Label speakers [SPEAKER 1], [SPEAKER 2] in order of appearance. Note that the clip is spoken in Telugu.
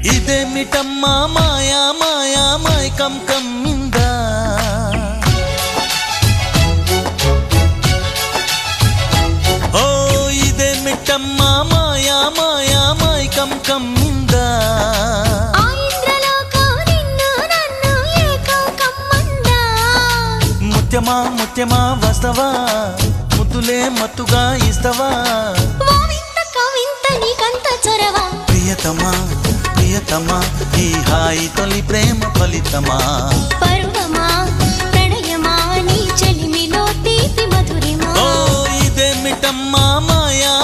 [SPEAKER 1] ఇదేమిటమ్మా మాయా మాయా మైకం కమ్మిందా ఓ ఇదేమిటమ్మా మాయా మాయా మైకం కమ్మిందా ముత్యమా ముత్యమా వస్తవా ముద్దులే మత్తుగా ఇస్తవా ప్రియతమా ప్రియతమా ఈ హాయి తొలి ప్రేమ ఫలితమా
[SPEAKER 2] పరువమా ప్రణయమా నీ చెలిమిలో తీపి మధురిమా
[SPEAKER 1] ఓ ఇదేమిటమ్మా మాయా